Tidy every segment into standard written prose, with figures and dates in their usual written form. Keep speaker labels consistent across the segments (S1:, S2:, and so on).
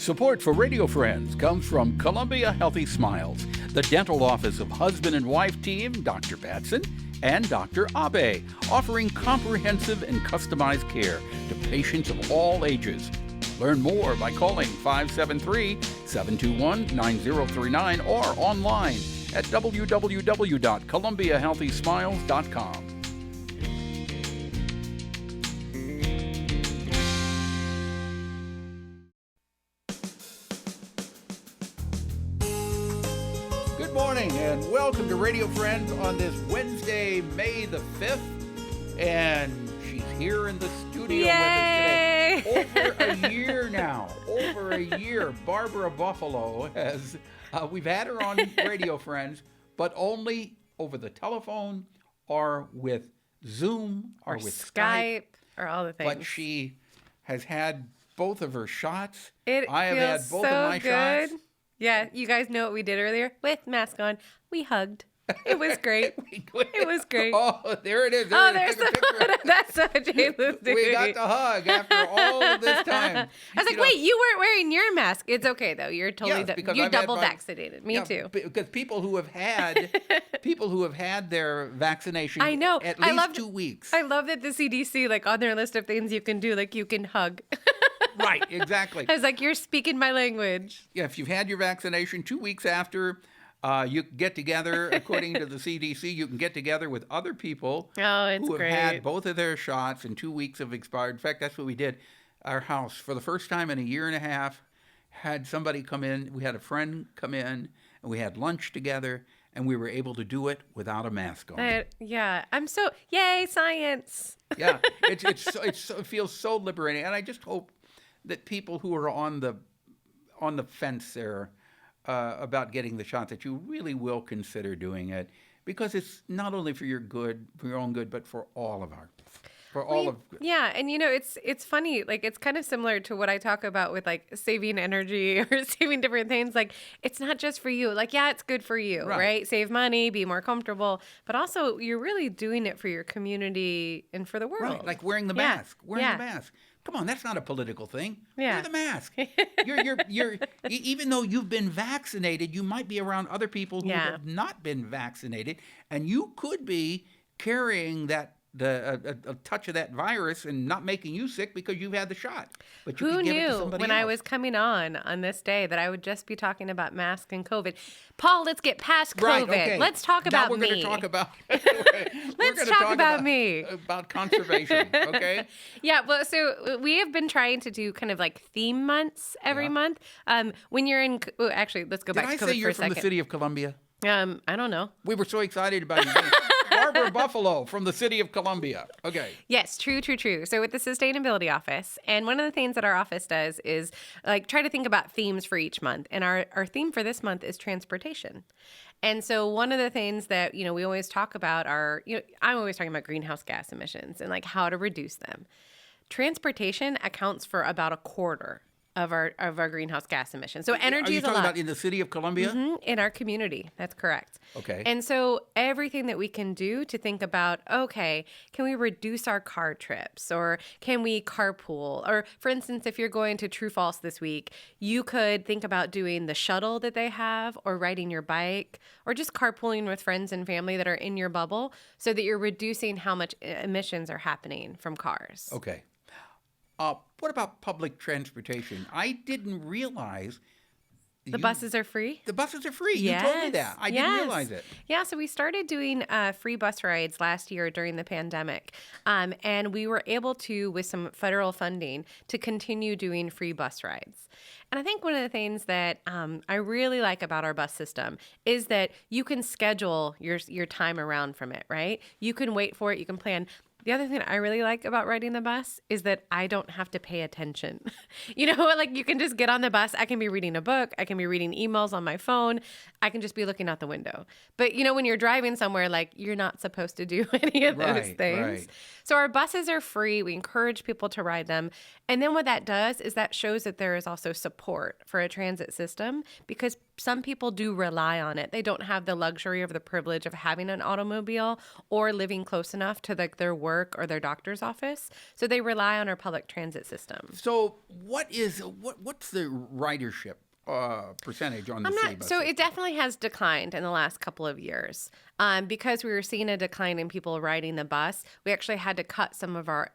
S1: Support for Radio Friends comes from Columbia Healthy Smiles, the dental office of husband and wife team Dr. Batson and Dr. Abe, offering comprehensive and customized care to patients of all ages. Learn more by calling 573-721-9039 or online at www.columbiahealthysmiles.com. Good morning and welcome to Radio Friends on this Wednesday, May the 5th. And she's here in the studio with us today. Over a year now. Over a year. Barbara Buffaloe has, we've had her on Radio Friends, but only over the telephone or with Zoom or with Skype.
S2: Or all the things.
S1: But she has had both of her shots.
S2: I
S1: have had both of my shots.
S2: Yeah, you guys know what we did earlier? With mask on, we hugged. It was great. It was great.
S1: Oh, there it is.
S2: There's the photo. That's what Jalen's doing.
S1: We got the hug after all of this time.
S2: I was like, wait, you weren't wearing your mask. It's okay, though. You're totally you're double vaccinated. Me too.
S1: Because people who have had their vaccination
S2: I know.
S1: at least 2 weeks.
S2: I love that the CDC, like on their list of things you can do, like you can hug.
S1: Right, exactly.
S2: I was like, you're speaking my language.
S1: Yeah, if you've had your vaccination 2 weeks after, you can get together, according to the CDC, you can get together with other people
S2: who have
S1: had both of their shots and 2 weeks have expired. In fact, that's what we did. Our house, for the first time in a year and a half, had somebody come in. We had a friend come in, and we had lunch together, and we were able to do it without a mask on.
S2: I'm so, yay, science.
S1: Yeah, it feels so liberating, and I just hope that people who are on the fence there about getting the shot, that you really will consider doing it, because it's not only for your own good, but for all of
S2: Yeah, and it's funny, like it's kind of similar to what I talk about with like saving energy or saving different things. Like it's not just for you. Like, yeah, it's good for you, right? Save money, be more comfortable, but also you're really doing it for your community and for the world.
S1: Right, like wearing the mask. The mask. Come on, that's not a political thing.
S2: Yeah.
S1: Wear the mask. You're even though you've been vaccinated, you might be around other people who have not been vaccinated, and you could be carrying a touch of that virus and not making you sick because you've had the shot. But you
S2: Who
S1: give it to
S2: knew
S1: somebody
S2: when
S1: else.
S2: I was coming on this day that I would just be talking about masks and COVID? Paul, let's get past COVID.
S1: Right, okay.
S2: Let's talk about
S1: me. Now we're going to talk about
S2: Let's talk about me.
S1: About conservation, okay?
S2: Yeah, well, so we have been trying to do kind of like theme months every month. When you're in, actually, let's go back to COVID for a second.
S1: Did I say you're from the city of Columbia?
S2: I don't know.
S1: We were so excited about you. Barbara Buffaloe from the city of Columbia. Okay.
S2: Yes, true. So with the Sustainability Office, and one of the things that our office does is like try to think about themes for each month. And our theme for this month is transportation. And so one of the things that, we always talk about are, I'm always talking about greenhouse gas emissions and like how to reduce them. Transportation accounts for about a quarter of our greenhouse gas emissions. So energy is a lot.
S1: Are you talking about in the city of Columbia?
S2: Mm-hmm, in our community. That's correct.
S1: Okay.
S2: And so everything that we can do to think about, okay, can we reduce our car trips or can we carpool? Or for instance, if you're going to True False this week, you could think about doing the shuttle that they have or riding your bike or just carpooling with friends and family that are in your bubble so that you're reducing how much emissions are happening from cars.
S1: Okay. What about public transportation? I didn't realize
S2: the buses are free.
S1: The buses are free. Yes. You told me that. I didn't realize it.
S2: Yeah, so we started doing free bus rides last year during the pandemic. And we were able to, with some federal funding, to continue doing free bus rides. And I think one of the things that I really like about our bus system is that you can schedule your time around from it, right? You can wait for it. You can plan. The other thing I really like about riding the bus is that I don't have to pay attention. Like you can just get on the bus. I can be reading a book. I can be reading emails on my phone. I can just be looking out the window. But, when you're driving somewhere, like you're not supposed to do any of those things.
S1: Right.
S2: So our buses are free. We encourage people to ride them. And then what that does is that shows that there is also support for a transit system because some people do rely on it. They don't have the luxury or the privilege of having an automobile or living close enough to like their work or their doctor's office. So they rely on our public transit system.
S1: So what's the ridership percentage on the city bus
S2: So
S1: system?
S2: it definitely has declined in the last couple of years. Because we were seeing a decline in people riding the bus, we actually had to cut some of our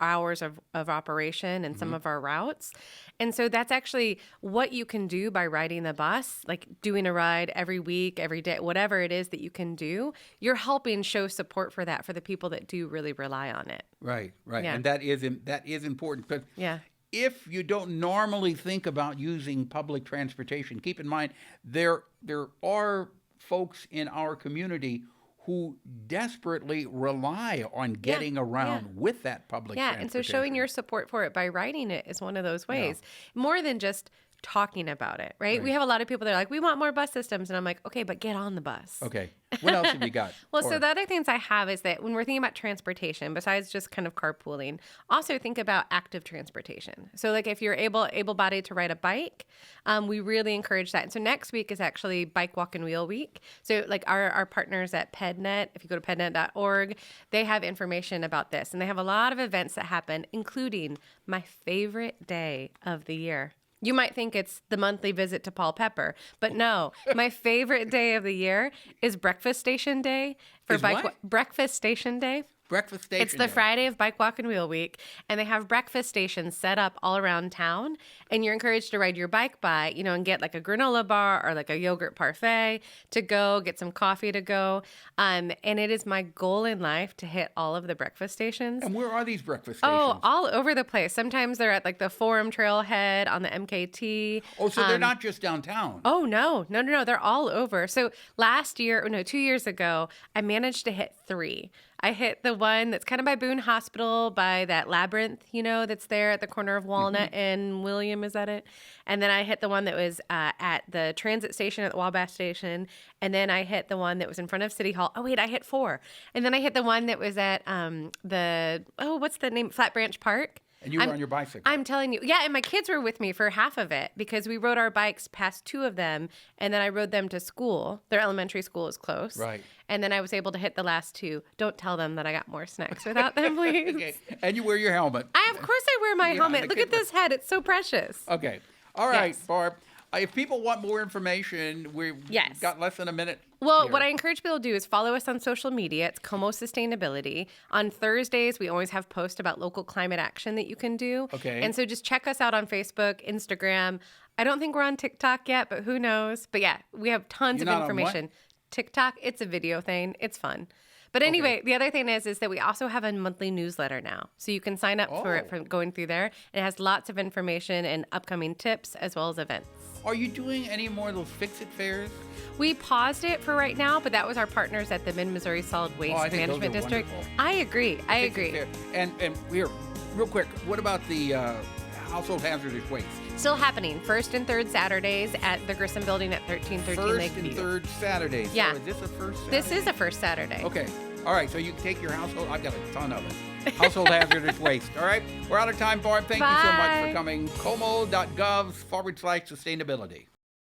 S2: hours of operation and some of our routes. And so that's actually what you can do by riding the bus, like doing a ride every week, every day, whatever it is that you can do. You're helping show support for that for the people that do really rely on it.
S1: Right.
S2: Yeah.
S1: And that is important because
S2: Yeah.
S1: if you don't normally think about using public transportation, keep in mind there are folks in our community who desperately rely on getting around with that public transportation.
S2: And so showing your support for it by writing it is one of those ways. More than just talking about it, right? We have a lot of people that are like, we want more bus systems. And I'm like, okay, but get on the bus.
S1: Okay. What else have you got?
S2: Well, so the other things I have is that when we're thinking about transportation, besides just kind of carpooling, also think about active transportation. So like if you're able-bodied to ride a bike, we really encourage that. And so next week is actually Bike, Walk, and Wheel Week. So like our partners at PedNet, if you go to pednet.org, they have information about this. And they have a lot of events that happen, including my favorite day of the year. You might think it's the monthly visit to Paul Pepper, but no. My favorite day of the year is Breakfast Station Day. Breakfast Station Day.
S1: Breakfast Station
S2: It's the
S1: Day.
S2: Friday of Bike, Walk, and Wheel Week, and they have breakfast stations set up all around town, and you're encouraged to ride your bike by, and get like a granola bar or like a yogurt parfait to go, get some coffee to go, and it is my goal in life to hit all of the breakfast stations.
S1: And where are these breakfast stations?
S2: Oh, all over the place. Sometimes they're at like the Forum Trailhead on the MKT.
S1: Oh, so they're not just downtown.
S2: Oh, no. They're all over. So 2 years ago, I managed to hit 3. I hit the one that's kind of by Boone Hospital, by that labyrinth, that's there at the corner of Walnut and William, is that it? And then I hit the one that was at the transit station at the Wabash Station. And then I hit the one that was in front of City Hall. Oh, wait, I hit 4. And then I hit the one that was at what's the name? Flat Branch Park.
S1: And you were on your bicycle.
S2: I'm telling you. Yeah, and my kids were with me for half of it because we rode our bikes past 2 of them, and then I rode them to school. Their elementary school is close.
S1: Right.
S2: And then I was able to hit the last 2. Don't tell them that I got more snacks without them, please.
S1: Okay. And you wear your helmet.
S2: Of course I wear my helmet. Look at this head. It's so precious.
S1: Okay. All right,
S2: Yes.
S1: Barb. If people want more information, we've got less than a minute.
S2: Well,
S1: here.
S2: what I encourage people to do is follow us on social media. It's Como Sustainability. On Thursdays, we always have posts about local climate action that you can do.
S1: Okay.
S2: And so just check us out on Facebook, Instagram. I don't think we're on TikTok yet, but who knows? But yeah, we have tons
S1: You're
S2: of
S1: not on
S2: information.
S1: what?
S2: TikTok, it's a video thing. It's fun. But anyway, the other thing is that we also have a monthly newsletter now. So you can sign up for it from going through there. It has lots of information and upcoming tips as well as events.
S1: Are you doing any more of those Fix-It fairs?
S2: We paused it for right now, but that was our partners at the Mid-Missouri Solid Waste
S1: I think
S2: Management
S1: those are
S2: District.
S1: wonderful.
S2: I agree.
S1: Fix-It fair. And here, real quick, what about the household hazardous waste?
S2: Still happening. First and third Saturdays at the Grissom Building at 1313
S1: First
S2: Lakeview.
S1: and third Saturdays.
S2: Yeah.
S1: So is this a first Saturday?
S2: This is a first Saturday.
S1: Okay. All right. So you can take your household. I've got a ton of it. Household hazardous waste. All right. We're out of time, Barb. Thank you so much for
S2: Bye.
S1: coming. Como.gov/sustainability.